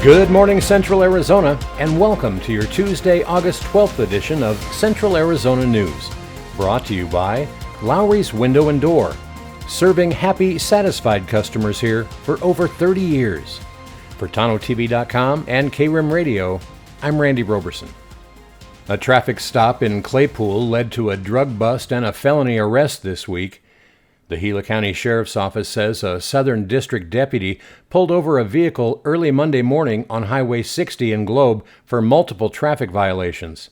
Good morning, Central Arizona, and welcome to your Tuesday, August 12th edition of Central Arizona News. Brought to you by Lowry's Window and Door, serving happy, satisfied customers here for over 30 years. For Tonto-TV.com and KRIM Radio, I'm Randy Roberson. A traffic stop in Claypool led to a drug bust and a felony arrest this week. The Gila County Sheriff's Office says a Southern District deputy pulled over a vehicle early Monday morning on Highway 60 in Globe for multiple traffic violations.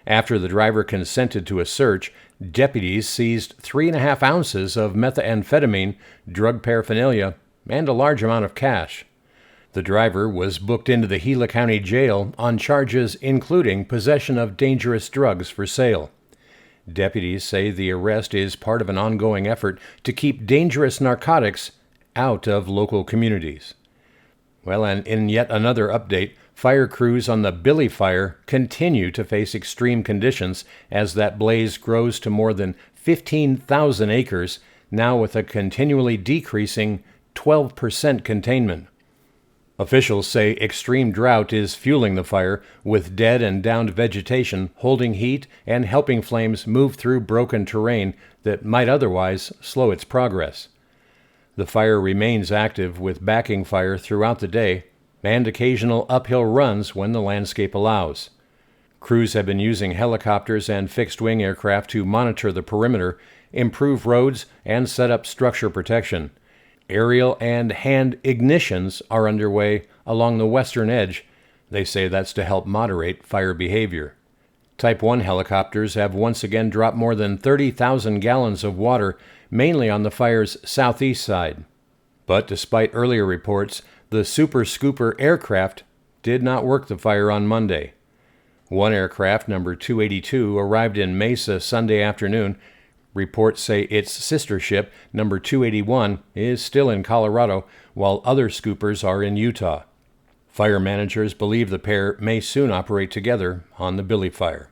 After the driver consented to a search, deputies seized 3.5 ounces of methamphetamine, drug paraphernalia, and a large amount of cash. The driver was booked into the Gila County Jail on charges including possession of dangerous drugs for sale. Deputies say the arrest is part of an ongoing effort to keep dangerous narcotics out of local communities. Well, and in yet another update, fire crews on the Wildfire continue to face extreme conditions as that blaze grows to more than 15,000 acres, now with a continually decreasing 12% containment. Officials say extreme drought is fueling the fire, with dead and downed vegetation holding heat and helping flames move through broken terrain that might otherwise slow its progress. The fire remains active with backing fire throughout the day and occasional uphill runs when the landscape allows. Crews have been using helicopters and fixed-wing aircraft to monitor the perimeter, improve roads, and set up structure protection. Aerial and hand ignitions are underway along the western edge. They say that's to help moderate fire behavior. Type 1 helicopters have once again dropped more than 30,000 gallons of water, mainly on the fire's southeast side. But despite earlier reports, the Super Scooper aircraft did not work the fire on Monday. One aircraft, number 282, arrived in Mesa Sunday afternoon. Reports say its sister ship, number 281, is still in Colorado, while other scoopers are in Utah. Fire managers believe the pair may soon operate together on the Wildfire.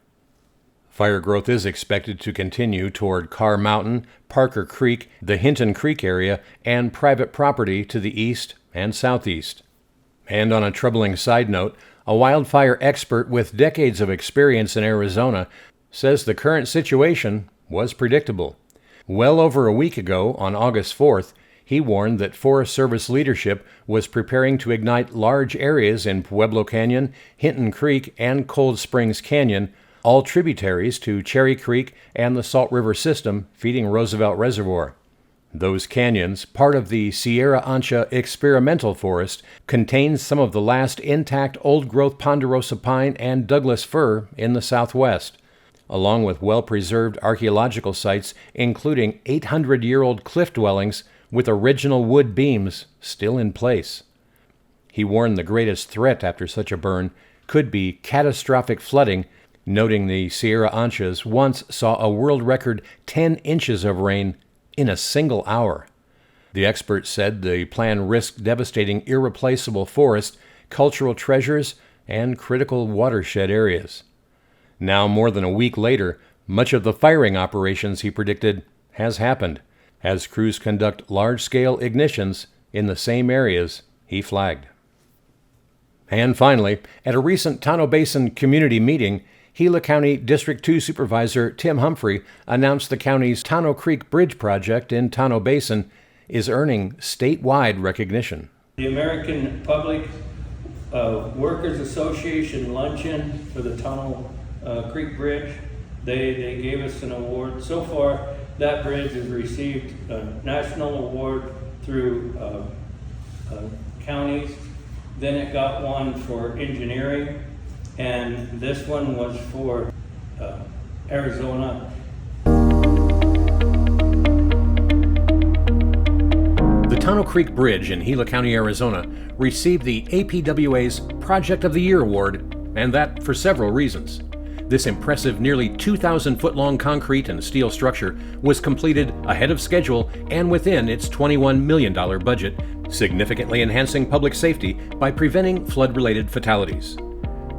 Fire growth is expected to continue toward Carr Mountain, Parker Creek, the Hinton Creek area, and private property to the east and southeast. And on a troubling side note, a wildfire expert with decades of experience in Arizona says the current situation was predictable. Well over a week ago, on August 4th, he warned that Forest Service leadership was preparing to ignite large areas in Pueblo Canyon, Hinton Creek, and Cold Springs Canyon, all tributaries to Cherry Creek and the Salt River system feeding Roosevelt Reservoir. Those canyons, part of the Sierra Ancha Experimental Forest, contain some of the last intact old-growth ponderosa pine and Douglas fir in the southwest, along with well-preserved archaeological sites, including 800-year-old cliff dwellings with original wood beams still in place. He warned the greatest threat after such a burn could be catastrophic flooding, noting the Sierra Anchas once saw a world record 10 inches of rain in a single hour. The expert said the plan risked devastating irreplaceable forest, cultural treasures, and critical watershed areas. Now, more than a week later, much of the firing operations he predicted has happened, as crews conduct large-scale ignitions in the same areas he flagged. And finally, at a recent Tonto Basin community meeting, Gila County District 2 Supervisor Tim Humphrey announced the county's Tonto Creek Bridge project in Tonto Basin is earning statewide recognition. The American Public Workers Association luncheon for the Tonto Creek Bridge, they gave us an award. So far, that bridge has received a national award through counties. Then it got one for engineering, and this one was for Arizona. The Tonto Creek Bridge in Gila County, Arizona, received the APWA's Project of the Year award, and that for several reasons. This impressive nearly 2,000-foot-long concrete and steel structure was completed ahead of schedule and within its $21 million budget, significantly enhancing public safety by preventing flood-related fatalities.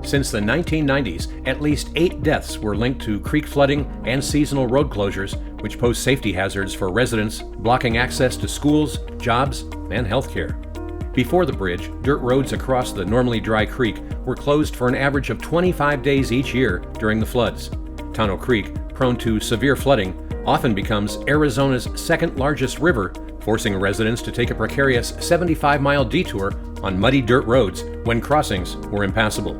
Since the 1990s, at least 8 deaths were linked to creek flooding and seasonal road closures, which pose safety hazards for residents, blocking access to schools, jobs, and healthcare. Before the bridge, dirt roads across the normally dry creek were closed for an average of 25 days each year during the floods. Tonto Creek, prone to severe flooding, often becomes Arizona's second largest river, forcing residents to take a precarious 75-mile detour on muddy dirt roads when crossings were impassable.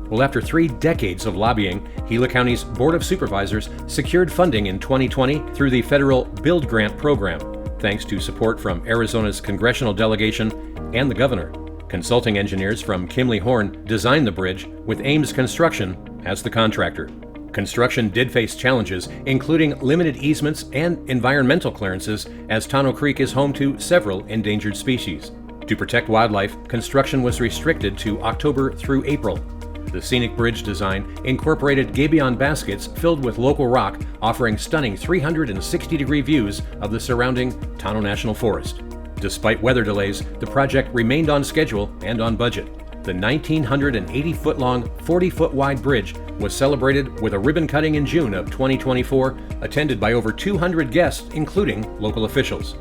Well, after 3 decades of lobbying, Gila County's Board of Supervisors secured funding in 2020 through the federal Build Grant program, thanks to support from Arizona's congressional delegation and the governor. Consulting engineers from Kimley Horn designed the bridge with Ames Construction as the contractor. Construction did face challenges, including limited easements and environmental clearances, as Tonto Creek is home to several endangered species. To protect wildlife, construction was restricted to October through April. The scenic bridge design incorporated gabion baskets filled with local rock, offering stunning 360-degree views of the surrounding Tonto National Forest. Despite weather delays, the project remained on schedule and on budget. The 1,980-foot-long, 40-foot-wide bridge was celebrated with a ribbon cutting in June of 2024, attended by over 200 guests, including local officials.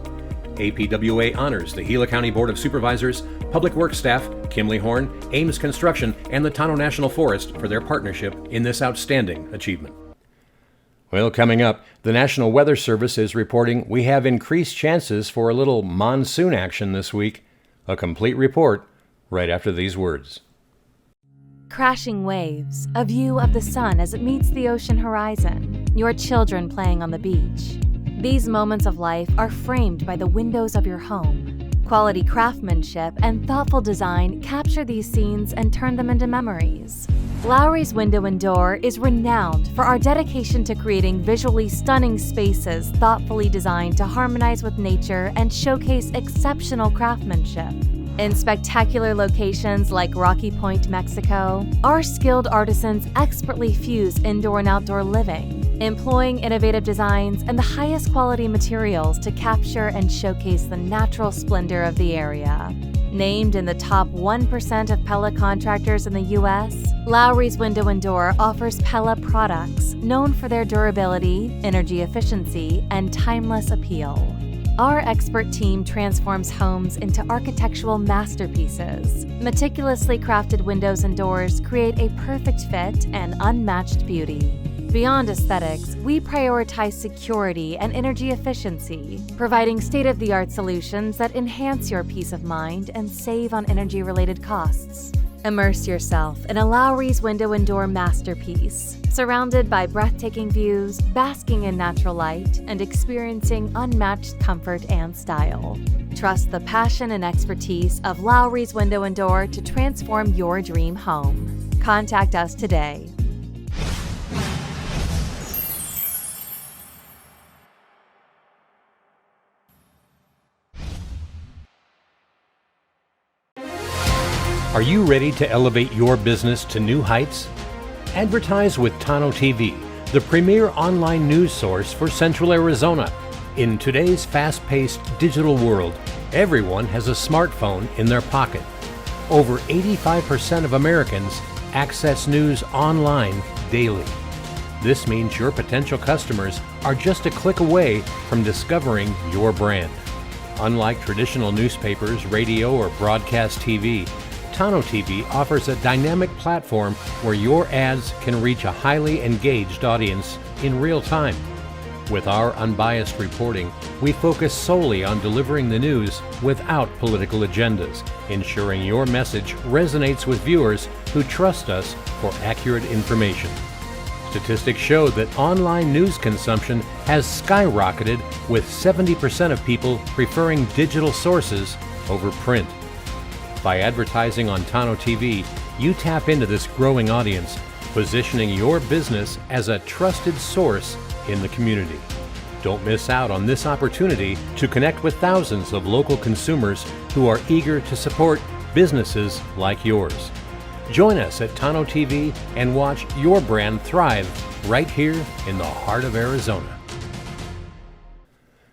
APWA honors the Gila County Board of Supervisors, Public Works staff, Kimley Horn, Ames Construction, and the Tonto National Forest for their partnership in this outstanding achievement. Well, coming up, the National Weather Service is reporting we have increased chances for a little monsoon action this week. A complete report right after these words. Crashing waves, a view of the sun as it meets the ocean horizon, your children playing on the beach. These moments of life are framed by the windows of your home. Quality craftsmanship and thoughtful design capture these scenes and turn them into memories. Lowry's Window and Door is renowned for our dedication to creating visually stunning spaces thoughtfully designed to harmonize with nature and showcase exceptional craftsmanship. In spectacular locations like Rocky Point, Mexico, our skilled artisans expertly fuse indoor and outdoor living, employing innovative designs and the highest quality materials to capture and showcase the natural splendor of the area. Named in the top 1% of Pella contractors in the U.S., Lowry's Window and Door offers Pella products known for their durability, energy efficiency, and timeless appeal. Our expert team transforms homes into architectural masterpieces. Meticulously crafted windows and doors create a perfect fit and unmatched beauty. Beyond aesthetics, we prioritize security and energy efficiency, providing state-of-the-art solutions that enhance your peace of mind and save on energy-related costs. Immerse yourself in a Lowry's Window and Door masterpiece, surrounded by breathtaking views, basking in natural light, and experiencing unmatched comfort and style. Trust the passion and expertise of Lowry's Window and Door to transform your dream home. Contact us today. Are you ready to elevate your business to new heights? Advertise with Tonto-TV, the premier online news source for Central Arizona. In today's fast-paced digital world, everyone has a smartphone in their pocket. Over 85% of Americans access news online daily. This means your potential customers are just a click away from discovering your brand. Unlike traditional newspapers, radio, or broadcast TV, Tonto-TV offers a dynamic platform where your ads can reach a highly engaged audience in real time. With our unbiased reporting, we focus solely on delivering the news without political agendas, ensuring your message resonates with viewers who trust us for accurate information. Statistics show that online news consumption has skyrocketed, with 70% of people preferring digital sources over print. By advertising on Tonto-TV, you tap into this growing audience, positioning your business as a trusted source in the community. Don't miss out on this opportunity to connect with thousands of local consumers who are eager to support businesses like yours. Join us at Tonto-TV and watch your brand thrive right here in the heart of Arizona.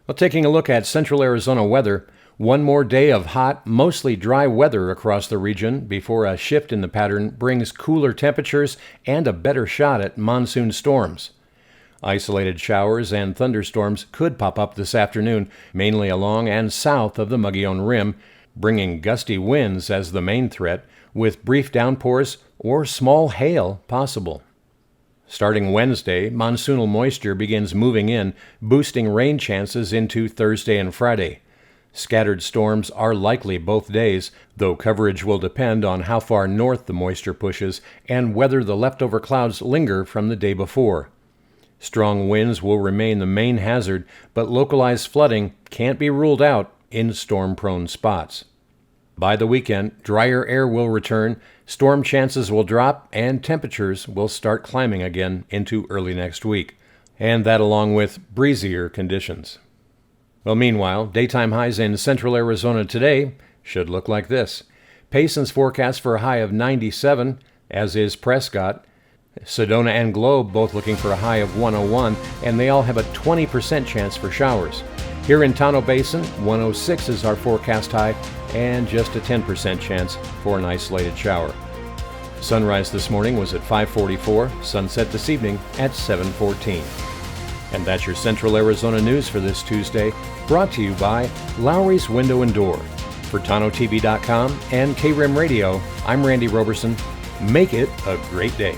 Well, taking a look at Central Arizona weather, one more day of hot, mostly dry weather across the region before a shift in the pattern brings cooler temperatures and a better shot at monsoon storms. Isolated showers and thunderstorms could pop up this afternoon, mainly along and south of the Mogollon Rim, bringing gusty winds as the main threat, with brief downpours or small hail possible. Starting Wednesday, monsoonal moisture begins moving in, boosting rain chances into Thursday and Friday. Scattered storms are likely both days, though coverage will depend on how far north the moisture pushes and whether the leftover clouds linger from the day before. Strong winds will remain the main hazard, but localized flooding can't be ruled out in storm-prone spots. By the weekend, drier air will return, storm chances will drop, and temperatures will start climbing again into early next week, and that along with breezier conditions. Well, meanwhile, daytime highs in central Arizona today should look like this. Payson's forecast for a high of 97, as is Prescott. Sedona and Globe both looking for a high of 101, and they all have a 20% chance for showers. Here in Tonto Basin, 106 is our forecast high, and just a 10% chance for an isolated shower. Sunrise this morning was at 5:44, sunset this evening at 7:14. And that's your Central Arizona news for this Tuesday, brought to you by Lowry's Window and Door. For Tonto-TV.com and KRIM Radio, I'm Randy Roberson. Make it a great day.